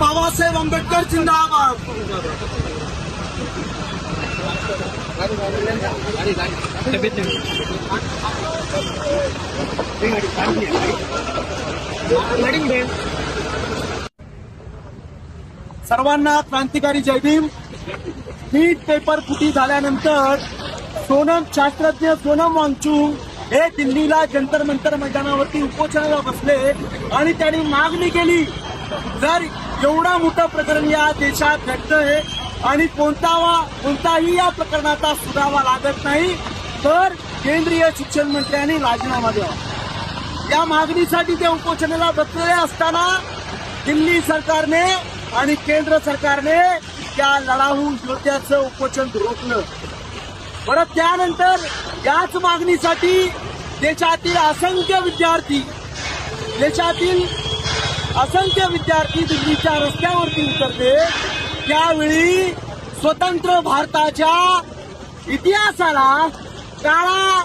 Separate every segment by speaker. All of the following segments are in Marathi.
Speaker 1: बाबासाहेब आंबेडकर जिंदाबाद। सर्वांना क्रांतिकारी जय भीम। नीट पेपर फुटी झाल्यानंतर शास्त्रज्ञ सोनम वांगचुक हे दिल्लीला जंतर मंतर मैदानावरती उपोषणाला बसले आणि त्यांनी मागणी केली, जर एवढा मोठं प्रकरण या देशात घडतंय आणि कोणताही या प्रकरणाचा सुधावा लागत नाही तर केंद्रीय शिक्षण मंत्र्यांनी राजीनामा द्यावा। या मागणीसाठी ते उपोषणाला बसलेले असताना दिल्ली सरकारने आणि केंद्र सरकारने त्या लढाऊ योद्ध्याचं उपोषण रोखलं। परत त्यानंतर याच मागणीसाठी देशातील असंख्य विद्यार्थी दिल्लीच्या रस्त्यावरती उतरले। त्यावेळी स्वतंत्र भारताच्या इतिहासाला काळा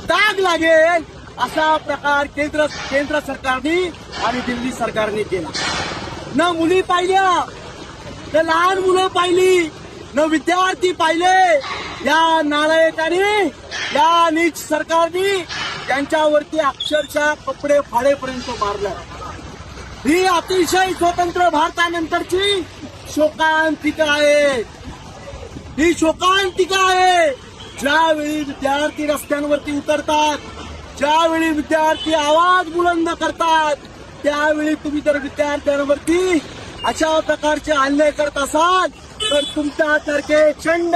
Speaker 1: दाग लागेल असा प्रकार केंद्र सरकारने आणि दिल्ली सरकारने केला। न मुली पाहिल्या, न लहान मुलं पाहिली, न विद्यार्थी पाहिले। या नालायकांनी, या नीच सरकारने त्यांच्यावरती अक्षरशः कपडे फाडेपर्यंत मारलं। ही अतिशय स्वतंत्र भारतानंतरची शोकांतिका आहे। ही शोकांतिका आहे। ज्यावेळी विद्यार्थी रस्त्यांवरती उतरतात, ज्यावेळी विद्यार्थी आवाज बुलंद करतात, त्यावेळी तुम्ही जर विद्यार्थ्यांवरती अशा प्रकारचे हल्ले करत असाल तर तुमच्यासारखे चंड,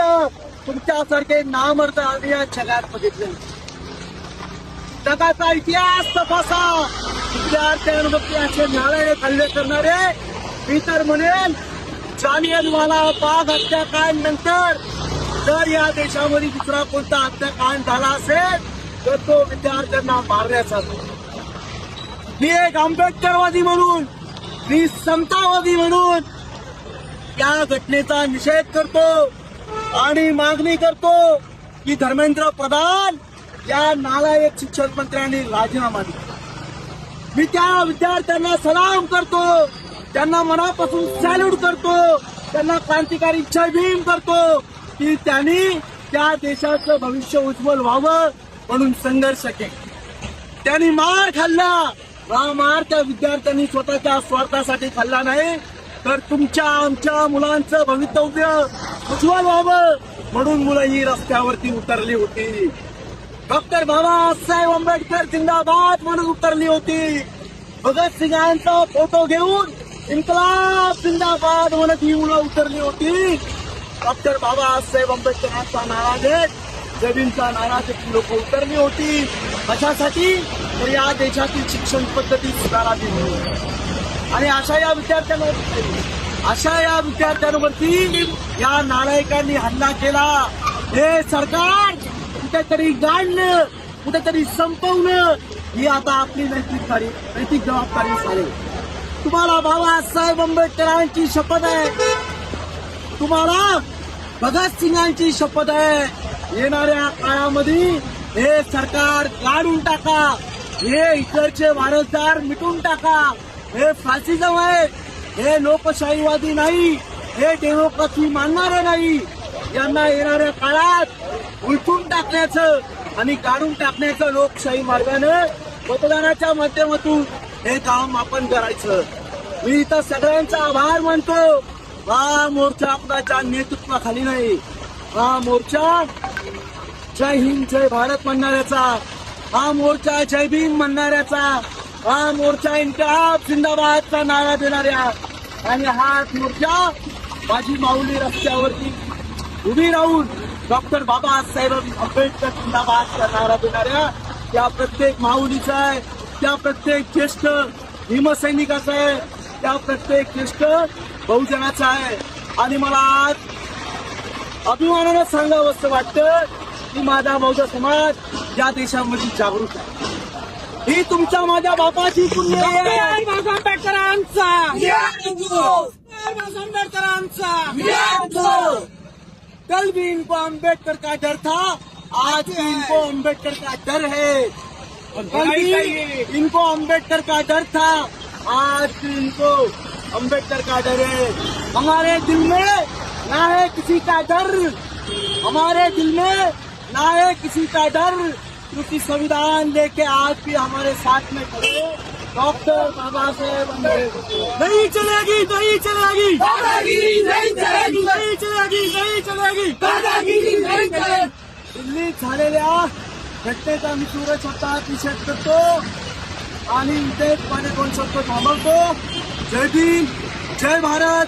Speaker 1: तुमच्यासारखे नामर्द आम्ही या जगात बघितले। जगाचा इतिहास तपासा। विद्यार्थ्यांवरती असे नालायक हल्ले करणारे, मी तर म्हणेन जालियनवाला बाग हत्याकांड नंतर जर या देशामध्ये दुसरा कोणता हत्याकांड झाला असेल तर तो विद्यार्थ्यांना मारण्याचा। मी एक आंबेडकरवादी म्हणून, मी समतावादी म्हणून या घटनेचा निषेध करतो आणि मागणी करतो की धर्मेंद्र प्रधान या नालायक शिक्षण मंत्र्यांनी राजीनामा दिला। मी त्या विद्यार्थ्यांना सलाम करतो, त्यांना मनापासून सॅल्यूट करतो, त्यांना क्रांतिकारी जय भीम करतो की त्यांनी त्या देशाचं भविष्य उज्ज्वल व्हावं म्हणून संघर्ष केला। त्यांनी मार खाल्ला। हा मार त्या विद्यार्थ्यांनी स्वतःच्या स्वार्थासाठी खाल्ला नाही तर तुमच्या आमच्या मुलांचं भवितव्य उज्ज्वल व्हावं म्हणून मुलं ही रस्त्यावरती उतरली होती। डॉक्टर बाबासाहेब आंबेडकर जिंदाबाद म्हणून उतरली होती। भगतसिंगांचा फोटो घेऊन इन्कलाब जिंदाबाद म्हणत ही मुलं उतरली होती। डॉक्टर बाबासाहेब आंबेडकरांचा नारा देत जमीनचा नारा देत लोक उतरली होती। कशासाठी? तर या देशातील शिक्षण पद्धती सुधारावी म्हणून। आणि अशा या विद्यार्थ्यांवरती या नालायकांनी हल्ला केला। हे सरकार कुठेतरी गाडणं, कुठेतरी संपवणं ही आता आपली नैतिक जबाबदारी चालेल। तुम्हाला बाबासाहेब आंबेडकरांची शपथ आहे, तुम्हाला भगतसिंगांची शपथ आहे। येणाऱ्या काळामध्ये हे सरकार काढून टाका, हे इकडचे वारसदार मिटून टाका। हे फासिझम आहे, हे लोकशाहीवादी नाही, हे डेमोक्रेसी मानणारे नाही। यांना येणाऱ्या काळात उलटून टाकण्याचं आणि काढून टाकण्याचं लोकशाही मार्गाने मतदानाच्या माध्यमातून हे काम आपण करायचं। मी इथं सगळ्यांचा आभार मानतो। हा मोर्चा आपल्याच्या नेतृत्वाखाली नाही, हा मोर्चा जय हिंद जय भारत म्हणणाऱ्याचा, हा मोर्चा जय भीम म्हणणाऱ्याचा, हा मोर्चा इन्कलाब जिंदाबादचा नारा देणाऱ्या आणि हा मोर्चा माझी माऊली रस्त्यावरती उभी राहून डॉक्टर बाबासाहेब आंबेडकर जिंदाबादचा नारा देणाऱ्या त्या प्रत्येक माऊलीचा आहे, त्या प्रत्येक ज्येष्ठ भीमसैनिकाचा आहे, त्या प्रत्येक ज्येष्ठ बहुजनाचा आहे। आणि मला आज अभिमानानं सांगावं असं वाटतं की माझा बहुजन समाज या देशामध्ये जागृत आहे। ही तुमच्या माझ्या बापाची पुण्य आहे। आंबेडकरांचा कल भी इनको अम्बेडकर का डर था, आज भी इनको अम्बेडकर का डर है। कल भी इनको अम्बेडकर का डर था, आज भी इनको अंबेडकर का डर है। हमारे दिल में ना है किसी का डर, हमारे दिल में ना है किसी का डर, क्योंकि संविधान लेके आज भी हमारे साथ में खड़े डॉक्टर बाबा साहेब अम्बेडकर। नहीं चलेगी, नहीं चलेगी दादागिरी, नहीं चलेगी, नहीं चलेगी, नहीं चलेगी दादागिरी, नहीं चलेगी। दिल्लीत झालेल्या घटनेचा मी सूरज स्वतः निषेध करतो आणि इथे 2.5 शब्द थांबवतो। जय भीम, जय भारत,